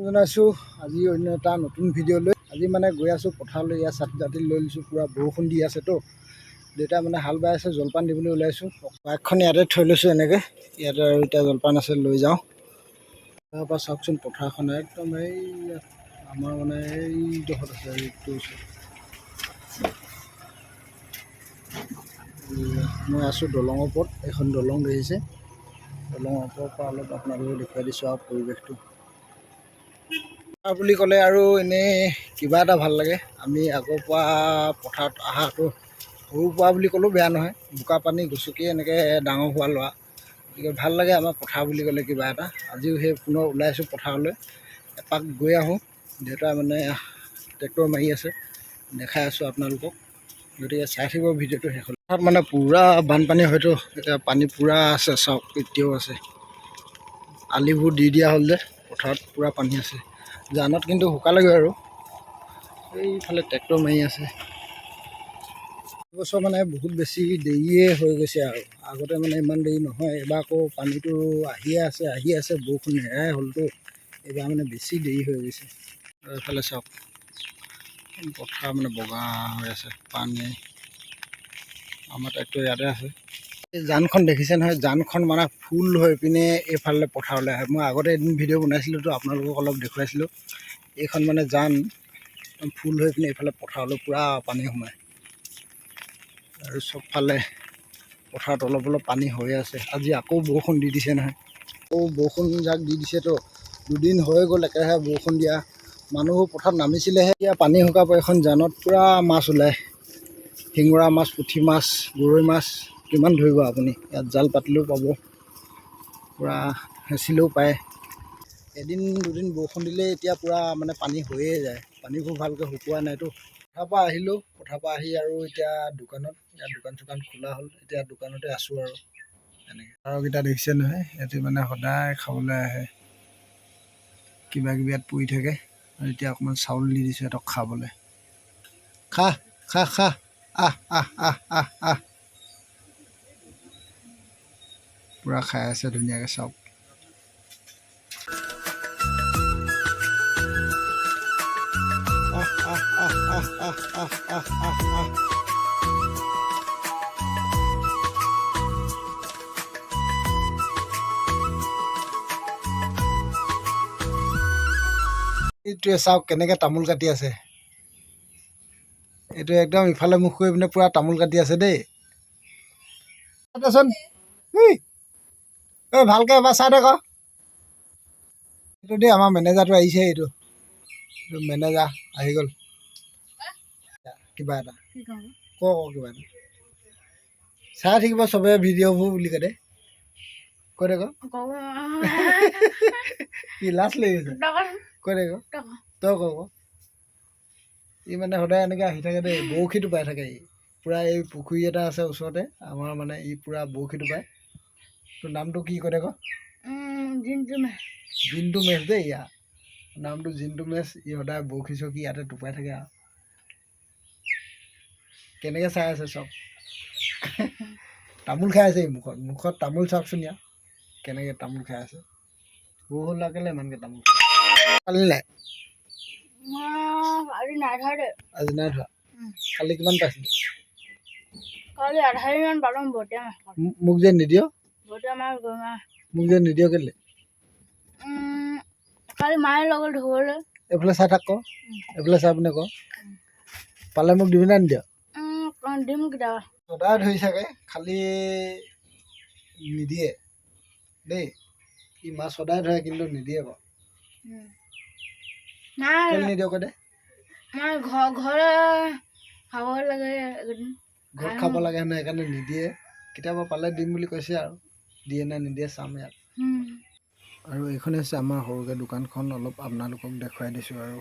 জনাইছোঁ আজি অন্য এটা নতুন ভিডিঅ' লৈ আজি মানে গৈ আছোঁ পথাৰলৈ। ইয়াত ছাতি জাতি লৈ লৈছোঁ, পূৰা বৰষুণ দি আছেতো। দেউতা মানে হাল বাই আছে, জলপান দিবলৈ ওলাইছোঁ। বাইকখন ইয়াতে থৈ লৈছোঁ এনেকৈ। ইয়াতে আৰু এতিয়া জলপান আছে, লৈ যাওঁ। তাৰপৰা চাওকচোন পথাৰখন একদম এই আমাৰ মানে এইডোখৰত আছে, এইটো মই আছোঁ দলঙৰ ওপৰত। এখন দলং দেখিছে, দলঙৰ ওপৰৰ পৰা অলপ আপোনালোকক দেখুৱাই দিছোঁ আৰু পৰিৱেশটো বুলি ক'লে আৰু এনেই কিবা এটা ভাল লাগে। আমি আগৰ পৰা পথাৰত অহাটো সৰু পৰা বুলি ক'লেও বেয়া নহয়। বোকা পানী গচকি এনেকৈ ডাঙৰ হোৱা ল'ৰা, গতিকে ভাল লাগে আমাৰ পথাৰ বুলি ক'লে কিবা এটা। আজিও সেই পুনৰ ওলাইছোঁ পথাৰলৈ, এপাক গৈ আহোঁ। দেউতা মানে ট্ৰেক্টৰ মাৰি আছে, দেখাই আছোঁ আপোনালোকক। গতিকে চাই থাকিব ভিডিঅ'টো শেষ হ'ল। তাত মানে পূৰা বানপানী হয়তো, এতিয়া পানী পূৰা আছে, চাওক এতিয়াও আছে। আলিবোৰ দি দিয়া হ'ল যে, পথাৰত পূৰা পানী আছে। জানত কিন্তু শুকালেগৈ আৰু এইফালে ট্ৰেক্টৰ মাৰি আছে। এইবছৰ মানে বহুত বেছি দেৰিয়ে হৈ গৈছে আৰু আগতে মানে ইমান দেৰি নহয়। এইবাৰ আকৌ পানীটো আহিয়ে আছে, বৰষুণ নেৰাই হ'লতো। এইবাৰ মানে বেছি দেৰি হৈ গৈছে। এইফালে চাওক পথাৰ মানে বগা হৈ আছে পানী। আমাৰ ট্ৰেক্টৰ ইয়াতে আছে। এই জানখন দেখিছে নহয়, জানখন মানে ফুল হৈ পিনে এইফালে পথাৰলৈ আহে। মই আগতে এদিন ভিডিঅ' বনাইছিলোঁতো, আপোনালোকক অলপ দেখুৱাইছিলোঁ। এইখন মানে জান ফুল হৈ পিনে এইফালে পথাৰলৈ পূৰা পানী সোমায় আৰু চবফালে পথাৰত অলপ অলপ পানী হৈ আছে। আজি আকৌ বৰষুণ দি দিছে নহয়, আকৌ বৰষুণ যাক দি দিছেতো। দুদিন হৈ গ'ল একেৰাহে বৰষুণ দিয়া। মানুহবোৰ পথাৰত নামিছিলেহে, এতিয়া পানী শুকাব। এখন জানত পূৰা মাছ ওলায়, শিঙৰা মাছ, পুঠি মাছ, গৰৈ মাছ, কিমান ধৰিব আপুনি। ইয়াত জাল পাতিলেও পাব, পূৰা হেঁচিলেও পায়। এদিন দুদিন বৰষুণ দিলে এতিয়া পূৰা মানে পানী হৈয়ে যায়। পানীবোৰ ভালকৈ শুকোৱা নাইতো। পথাৰৰ পৰা আহিলোঁ, পথাৰৰ পৰা আহি আৰু এতিয়া দোকানত, ইয়াত দোকান চোকান খোলা হ'ল। এতিয়া দোকানতে আছোঁ আৰু এনেকৈ। পাৰকেইটা দেখিছে নহয়, সিহঁতি মানে সদায় খাবলৈ আহে, কিবা কিবি ইয়াত পৰি থাকে। আৰু এতিয়া অকণমান চাউল দি দিছোঁ সিহঁতক খাবলৈ। খা খা খা, আহ আহ আহ আহ আহ, পূৰা খাই আছে ধুনীয়াকৈ চাওক। এইটোৱে চাওক কেনেকৈ তামোল কাটি আছে। এইটো একদম ইফালে মুখ কৰি পিনে পূৰা তামোল কাটি আছে দেই। দেচোন ভালকৈ এবাৰ চাই দে। এইটো দেই আমাৰ মেনেজাৰটো আহিছে। এইটো মেনেজাৰ আহি গ'ল। কিবা এটা ক কিবা এটা চাই থাকিব চবে ভিডিঅ'বোৰ বুলি কৈ দে। কৈ দে কি লাজ লাগিছে, কৈ দে তই ক। ই মানে সদায় এনেকৈ আহি থাকে দেই, বৰশীটো পাই থাকে। ই পূৰা এই পুখুৰী এটা আছে ওচৰতে আমাৰ, মানে ই পূৰা বৰশীটো পায়। তোৰ নামটো কি কৈ দে জিন্তু মেচ দেই। ইয়াৰ নামটো জিন্তু মেচ। ই সদায় বৰশী চৰশী ইয়াতে টোপাই থাকে আৰু কেনেকৈ চাই আছে চব। তামোল খাই আছে, মুখত তামোল চাওকচোন। ইয়াৰ কেনেকৈ তামোল খাই আছে। সৰু ল'ৰা কেলৈ ইমানকৈ তামোল খাই খালি নাই? আজি নাই ধৰা। কালি কিমান পাইছিলি? মোক যে নিদিয়, মোক যে নিদিয় কেলৈ? এইফালে চাই থাক, এইফালে চাই পিনে ক। পালে মোক দিবি নাই নিদিয়? সদায় ধৰি থাকে, খালি নিদিয়ে দেই। সি মাছ সদায় ধৰে কিন্তু নিদিয়ে বাৰু। কেলৈ নিদিয় কৈ দে? ঘৰত খাব লাগে হেনো, সেইকাৰণে নিদিয়ে। কেতিয়াবা পালে দিম বুলি কৈছে আৰু দিয়ে নে নিদিয়ে চাম ইয়াত। আৰু এইখনে হৈছে আমাৰ সৰুকৈ দোকানখন, অলপ আপোনালোকক দেখুৱাই দিছোঁ আৰু